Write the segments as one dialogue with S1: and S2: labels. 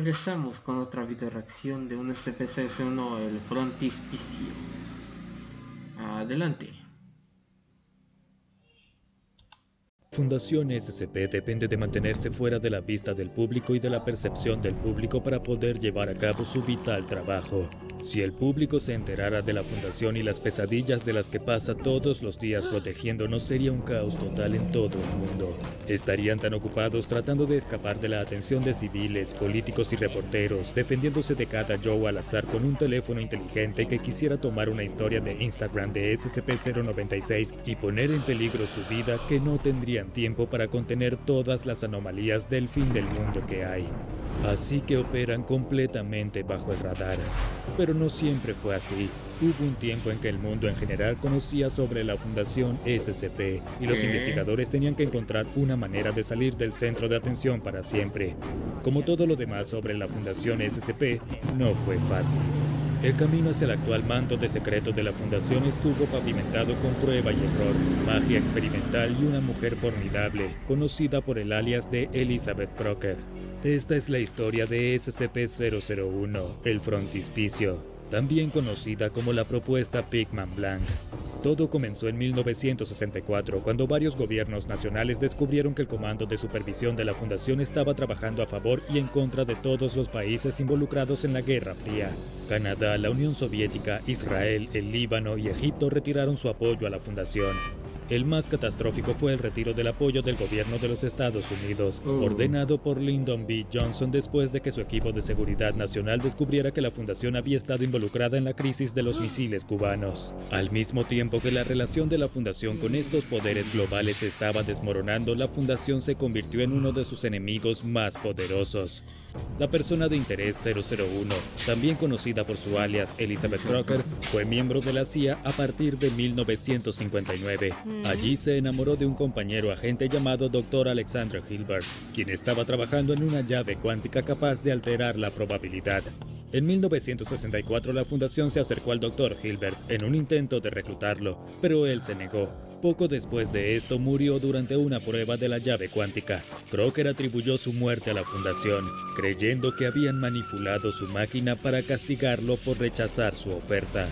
S1: regresamos con otra video reacción de un SCP-001, el frontispicio. Adelante.
S2: Fundación SCP depende de mantenerse fuera de la vista del público y de la percepción del público para poder llevar a cabo su vital trabajo. Si el público se enterara de la Fundación y las pesadillas de las que pasa todos los días protegiéndonos, sería un caos total en todo el mundo. Estarían tan ocupados tratando de escapar de la atención de civiles, políticos y reporteros, defendiéndose de cada Joe al azar con un teléfono inteligente que quisiera tomar una historia de Instagram de SCP-096 y poner en peligro su vida, que no tendrían tiempo para contener todas las anomalías del fin del mundo que hay. Así que operan completamente bajo el radar. Pero no siempre fue así. Hubo un tiempo en que el mundo en general conocía sobre la Fundación SCP y los investigadores tenían que encontrar una manera de salir del centro de atención para siempre. Como todo lo demás sobre la Fundación SCP, no fue fácil. El camino hacia el actual mando de secreto de la Fundación estuvo pavimentado con prueba y error, magia experimental y una mujer formidable, conocida por el alias de Elizabeth Crocker. Esta es la historia de SCP-001, el frontispicio, también conocida como la propuesta Pigman Blanc. Todo comenzó en 1964, cuando varios gobiernos nacionales descubrieron que el Comando de Supervisión de la Fundación estaba trabajando a favor y en contra de todos los países involucrados en la Guerra Fría. Canadá, la Unión Soviética, Israel, el Líbano y Egipto retiraron su apoyo a la Fundación. El más catastrófico fue el retiro del apoyo del gobierno de los Estados Unidos, ordenado por Lyndon B. Johnson después de que su equipo de seguridad nacional descubriera que la Fundación había estado involucrada en la crisis de los misiles cubanos. Al mismo tiempo que la relación de la Fundación con estos poderes globales se estaba desmoronando, la Fundación se convirtió en uno de sus enemigos más poderosos. La persona de interés 001, también conocida por su alias Elizabeth Crocker, fue miembro de la CIA a partir de 1959. Allí se enamoró de un compañero agente llamado Dr. Alexander Hilbert, quien estaba trabajando en una llave cuántica capaz de alterar la probabilidad. En 1964 la Fundación se acercó al Dr. Hilbert en un intento de reclutarlo, pero él se negó. Poco después de esto murió durante una prueba de la llave cuántica. Crocker atribuyó su muerte a la Fundación, creyendo que habían manipulado su máquina para castigarlo por rechazar su oferta.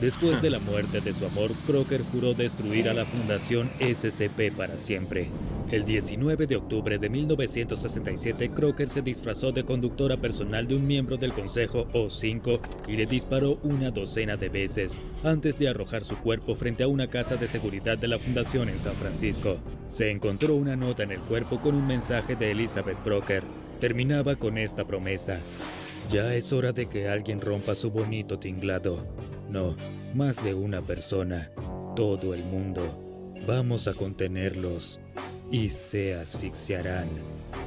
S2: Después de la muerte de su amor, Crocker juró destruir a la Fundación SCP para siempre. El 19 de octubre de 1967, Crocker se disfrazó de conductora personal de un miembro del Consejo O5 y le disparó una docena de veces, antes de arrojar su cuerpo frente a una casa de seguridad de la Fundación en San Francisco. Se encontró una nota en el cuerpo con un mensaje de Elizabeth Crocker. Terminaba con esta promesa: ya es hora de que alguien rompa su bonito tinglado. No, más de una persona, todo el mundo. Vamos a contenerlos y se asfixiarán.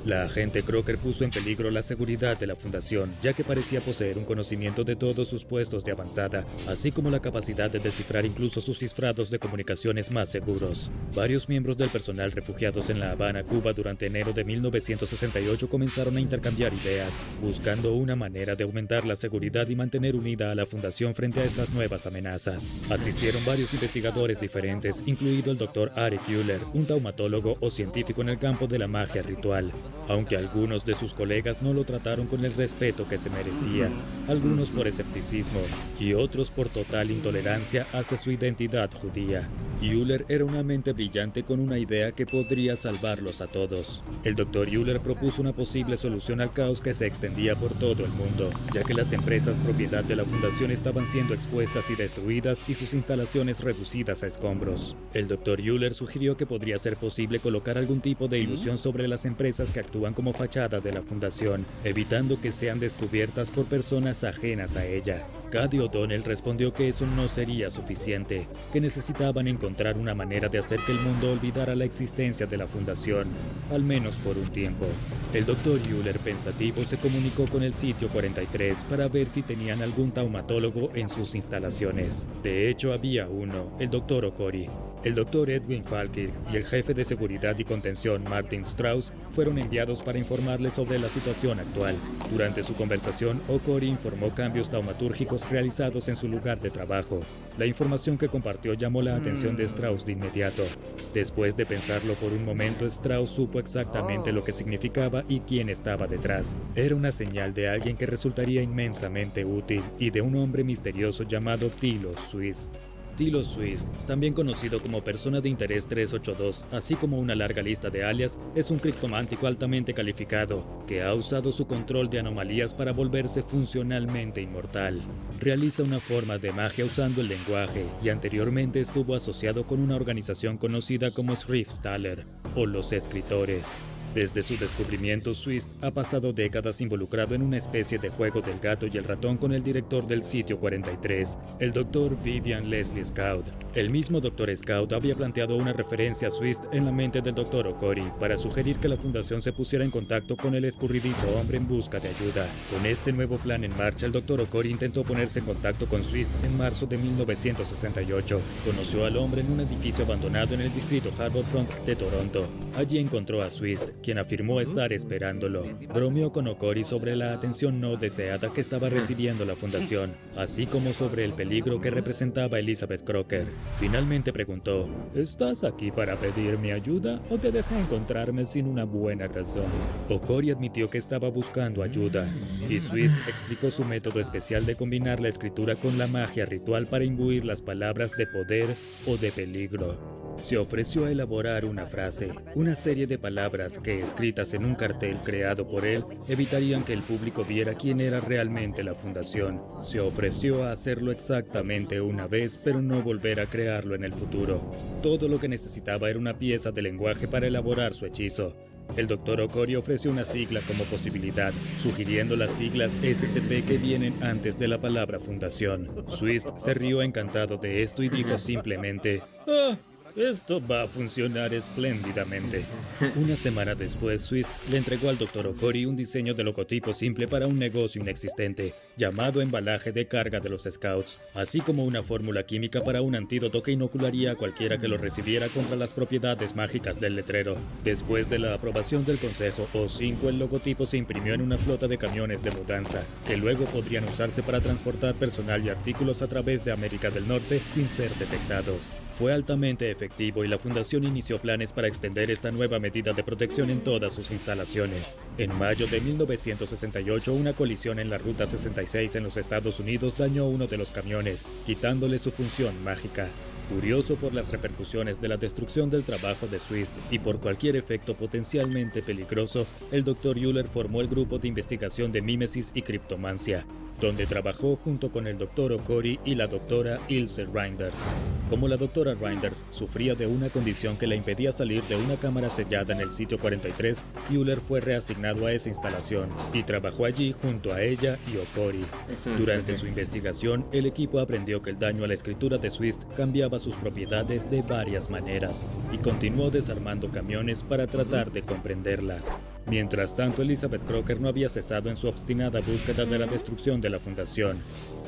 S2: La agente Crocker puso en peligro la seguridad de la Fundación, ya que parecía poseer un conocimiento de todos sus puestos de avanzada, así como la capacidad de descifrar incluso sus cifrados de comunicaciones más seguros. Varios miembros del personal refugiados en La Habana, Cuba, durante enero de 1968 comenzaron a intercambiar ideas, buscando una manera de aumentar la seguridad y mantener unida a la Fundación frente a estas nuevas amenazas. Asistieron varios investigadores diferentes, incluido el Dr. Arik Euler, un taumatólogo o científico en el campo de la magia ritual. Aunque algunos de sus colegas no lo trataron con el respeto que se merecía, algunos por escepticismo y otros por total intolerancia hacia su identidad judía. Euler era una mente brillante con una idea que podría salvarlos a todos. El Dr. Euler propuso una posible solución al caos que se extendía por todo el mundo, ya que las empresas propiedad de la Fundación estaban siendo expuestas y destruidas y sus instalaciones reducidas a escombros. El Dr. Euler sugirió que podría ser posible colocar algún tipo de ilusión sobre las empresas que actúan como fachada de la Fundación, evitando que sean descubiertas por personas ajenas a ella. Cady O'Donnell respondió que eso no sería suficiente, que necesitaban encontrar una manera de hacer que el mundo olvidara la existencia de la Fundación, al menos por un tiempo. El Dr. Euler, pensativo, se comunicó con el sitio 43 para ver si tenían algún taumatólogo en sus instalaciones. De hecho, había uno, el Dr. Okori. El doctor Edwin Falkirk y el jefe de seguridad y contención Martin Strauss fueron enviados para informarles sobre la situación actual. Durante su conversación, O'Cory informó cambios taumatúrgicos realizados en su lugar de trabajo. La información que compartió llamó la atención de Strauss de inmediato. Después de pensarlo por un momento, Strauss supo exactamente lo que significaba y quién estaba detrás. Era una señal de alguien que resultaría inmensamente útil y de un hombre misterioso llamado Thilo Swist. Thilo Swist, también conocido como Persona de Interés 382, así como una larga lista de alias, es un criptomántico altamente calificado, que ha usado su control de anomalías para volverse funcionalmente inmortal. Realiza una forma de magia usando el lenguaje, y anteriormente estuvo asociado con una organización conocida como Schriftsteller, o los escritores. Desde su descubrimiento, Swist ha pasado décadas involucrado en una especie de juego del gato y el ratón con el director del sitio 43, el Dr. Vivian Leslie Scout. El mismo Dr. Scout había planteado una referencia a Swist en la mente del Dr. O'Cory para sugerir que la fundación se pusiera en contacto con el escurridizo hombre en busca de ayuda. Con este nuevo plan en marcha, el Dr. O'Cory intentó ponerse en contacto con Swist en marzo de 1968. Conoció al hombre en un edificio abandonado en el distrito Harbourfront de Toronto. Allí encontró a Swist, quien afirmó estar esperándolo. Bromeó con O'Cory sobre la atención no deseada que estaba recibiendo la fundación, así como sobre el peligro que representaba Elizabeth Crocker. Finalmente preguntó: ¿estás aquí para pedir mi ayuda o te dejo encontrarme sin una buena razón? O'Cory admitió que estaba buscando ayuda, y Swist explicó su método especial de combinar la escritura con la magia ritual para imbuir las palabras de poder o de peligro. Se ofreció a elaborar una frase, una serie de palabras que, escritas en un cartel creado por él, evitarían que el público viera quién era realmente la fundación. Se ofreció a hacerlo exactamente una vez, pero no volver a crearlo en el futuro. Todo lo que necesitaba era una pieza de lenguaje para elaborar su hechizo. El Dr. O'Cory ofreció una sigla como posibilidad, sugiriendo las siglas SCP que vienen antes de la palabra fundación. Swist se rió encantado de esto y dijo simplemente: ¡ah! Esto va a funcionar espléndidamente. Una semana después, Swist le entregó al Dr. O'Cory un diseño de logotipo simple para un negocio inexistente, llamado embalaje de carga de los Scouts, así como una fórmula química para un antídoto que inocularía a cualquiera que lo recibiera contra las propiedades mágicas del letrero. Después de la aprobación del Consejo O5, el logotipo se imprimió en una flota de camiones de mudanza, que luego podrían usarse para transportar personal y artículos a través de América del Norte sin ser detectados. Fue altamente efectivo y la fundación inició planes para extender esta nueva medida de protección en todas sus instalaciones. En mayo de 1968, una colisión en la Ruta 66 en los Estados Unidos dañó uno de los camiones, quitándole su función mágica. Curioso por las repercusiones de la destrucción del trabajo de Swist y por cualquier efecto potencialmente peligroso, el Dr. Euler formó el grupo de investigación de mímesis y criptomancia, donde trabajó junto con el Dr. O'Cory y la Dra. Ilse Reinders. Como la Dra. Reinders sufría de una condición que la impedía salir de una cámara sellada en el sitio 43, Euler fue reasignado a esa instalación y trabajó allí junto a ella y O'Cory. Durante su investigación, el equipo aprendió que el daño a la escritura de Swist cambiaba sus propiedades de varias maneras y continuó desarmando camiones para tratar de comprenderlas. Mientras tanto, Elizabeth Crocker no había cesado en su obstinada búsqueda de la destrucción de la fundación.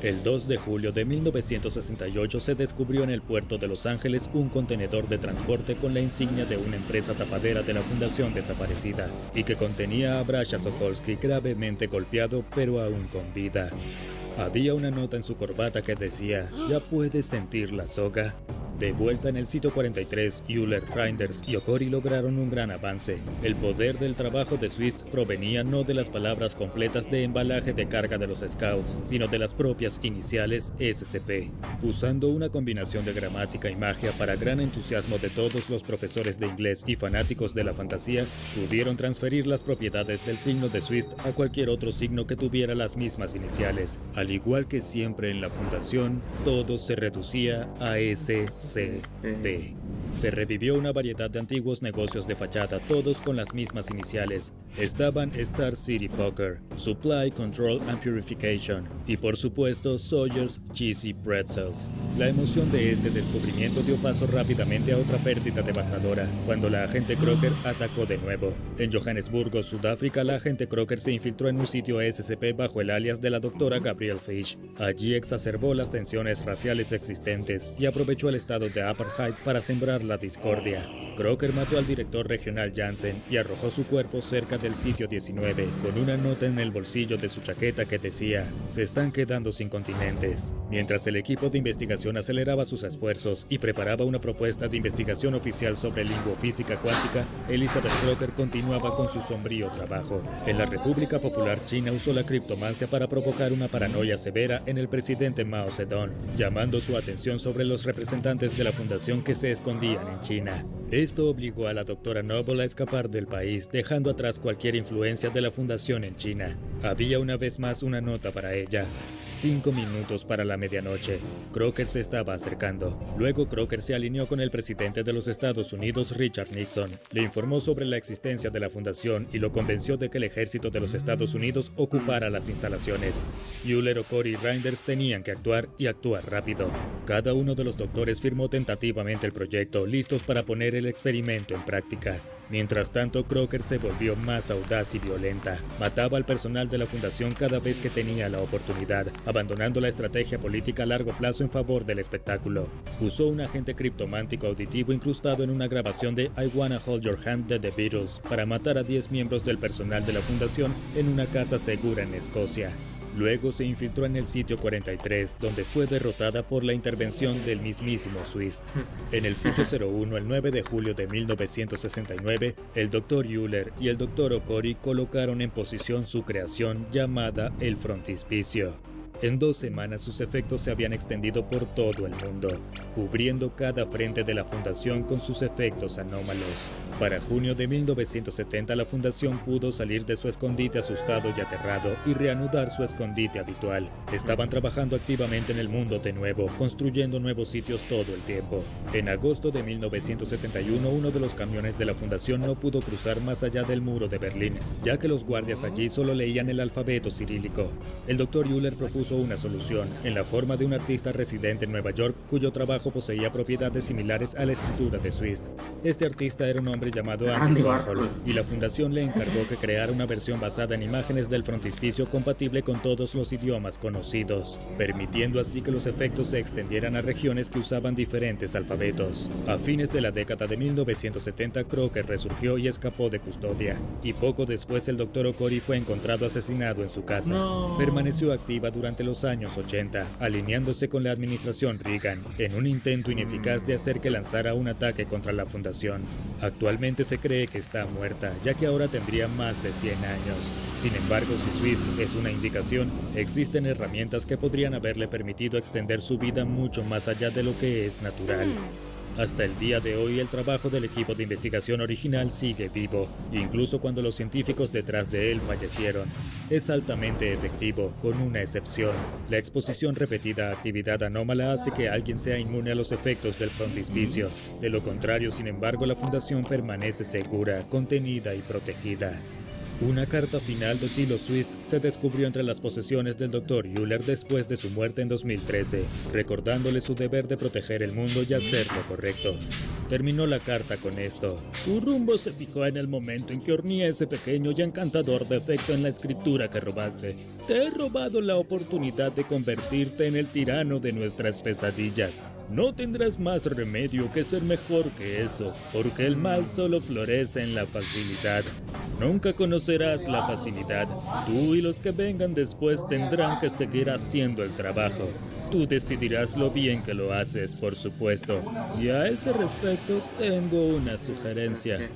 S2: El 2 de julio de 1968 se descubrió en el puerto de Los Ángeles un contenedor de transporte con la insignia de una empresa tapadera de la fundación desaparecida y que contenía a Brasha Sokolsky gravemente golpeado pero aún con vida. Había una nota en su corbata que decía: ¿ya puedes sentir la soga? De vuelta en el sitio 43, Euler, Reinders y O'Cory lograron un gran avance. El poder del trabajo de Swist provenía no de las palabras completas de embalaje de carga de los Scouts, sino de las propias iniciales SCP. Usando una combinación de gramática y magia para gran entusiasmo de todos los profesores de inglés y fanáticos de la fantasía, pudieron transferir las propiedades del signo de Swist a cualquier otro signo que tuviera las mismas iniciales. Al igual que siempre en la fundación, todo se reducía a SCP. Se revivió una variedad de antiguos negocios de fachada, todos con las mismas iniciales. Estaban Star City Poker, Supply, Control and Purification y por supuesto Sawyer's Cheesy Pretzels. La emoción de este descubrimiento dio paso rápidamente a otra pérdida devastadora, cuando la agente Crocker atacó de nuevo. En Johannesburgo, Sudáfrica, la agente Crocker se infiltró en un sitio SCP bajo el alias de la doctora Gabrielle Fish. Allí exacerbó las tensiones raciales existentes y aprovechó el estado de apartheid para sembrar la discordia. Crocker mató al director regional Jansen y arrojó su cuerpo cerca del sitio 19, con una nota en el bolsillo de su chaqueta que decía: "Se están quedando sin continentes". Mientras el equipo de investigación aceleraba sus esfuerzos y preparaba una propuesta de investigación oficial sobre lingüofísica cuántica, Elizabeth Crocker continuaba con su sombrío trabajo. En la República Popular China usó la criptomancia para provocar una paranoia severa en el presidente Mao Zedong, llamando su atención sobre los representantes de la fundación que se escondían en China. Esto obligó a la doctora Noble a escapar del país, dejando atrás cualquier influencia de la fundación en China. Había una vez más una nota para ella: 5 minutos para la medianoche. Crocker se estaba acercando. Luego Crocker se alineó con el presidente de los Estados Unidos, Richard Nixon. Le informó sobre la existencia de la fundación y lo convenció de que el ejército de los Estados Unidos ocupara las instalaciones. Euler, Okori y Reinders tenían que actuar y actuar rápido. Cada uno de los doctores firmó tentativamente el proyecto, listos para poner el experimento en práctica. Mientras tanto, Crocker se volvió más audaz y violenta. Mataba al personal de la fundación cada vez que tenía la oportunidad, abandonando la estrategia política a largo plazo en favor del espectáculo. Usó un agente criptomántico auditivo incrustado en una grabación de I Wanna Hold Your Hand de The Beatles para matar a 10 miembros del personal de la fundación en una casa segura en Escocia. Luego se infiltró en el sitio 43, donde fue derrotada por la intervención del mismísimo Swiss. En el sitio 01, el 9 de julio de 1969, el Dr. Euler y el Dr. Okori colocaron en posición su creación llamada el frontispicio. En 2 semanas sus efectos se habían extendido por todo el mundo, cubriendo cada frente de la fundación con sus efectos anómalos. Para junio de 1970 la fundación pudo salir de su escondite asustado y aterrado y reanudar su escondite habitual. Estaban trabajando activamente en el mundo de nuevo, construyendo nuevos sitios todo el tiempo. En agosto de 1971 uno de los camiones de la fundación no pudo cruzar más allá del muro de Berlín, ya que los guardias allí solo leían el alfabeto cirílico. El Dr. Euler propuso una solución, en la forma de un artista residente en Nueva York cuyo trabajo poseía propiedades similares a la escritura de Swift. Este artista era un hombre llamado Andy Warhol, y la fundación le encargó que creara una versión basada en imágenes del frontispicio compatible con todos los idiomas conocidos, permitiendo así que los efectos se extendieran a regiones que usaban diferentes alfabetos. A fines de la década de 1970, Crocker resurgió y escapó de custodia, y poco después el Dr. Okori fue encontrado asesinado en su casa. Permaneció activa durante los años 80, alineándose con la administración Reagan, en un intento ineficaz de hacer que lanzara un ataque contra la fundación. Actualmente se cree que está muerta, ya que ahora tendría más de 100 años. Sin embargo, si Swift es una indicación, existen herramientas que podrían haberle permitido extender su vida mucho más allá de lo que es natural. Hasta el día de hoy, el trabajo del equipo de investigación original sigue vivo, incluso cuando los científicos detrás de él fallecieron. Es altamente efectivo, con una excepción. La exposición repetida a actividad anómala hace que alguien sea inmune a los efectos del frontispicio. De lo contrario, sin embargo, la fundación permanece segura, contenida y protegida. Una carta final de Thilo Swift se descubrió entre las posesiones del Dr. Euler después de su muerte en 2013, recordándole su deber de proteger el mundo y hacer lo correcto. Terminó la carta con esto: "Tu rumbo se fijó en el momento en que horneé ese pequeño y encantador defecto en la escritura que robaste. Te he robado la oportunidad de convertirte en el tirano de nuestras pesadillas. No tendrás más remedio que ser mejor que eso, porque el mal solo florece en la facilidad. Nunca conocerás la facilidad. Tú y los que vengan después tendrán que seguir haciendo el trabajo. Tú decidirás lo bien que lo haces, por supuesto. Y a ese respecto tengo una sugerencia.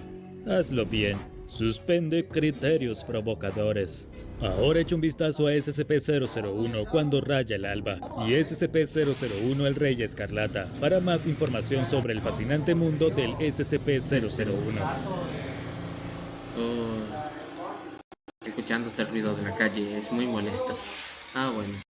S2: Hazlo bien. Suspende criterios provocadores. Ahora echa un vistazo a SCP-001 cuando raya el alba y SCP-001 el Rey Escarlata para más información sobre el fascinante mundo del SCP-001.
S1: Escuchándose el ruido de la calle es muy molesto. Ah, bueno.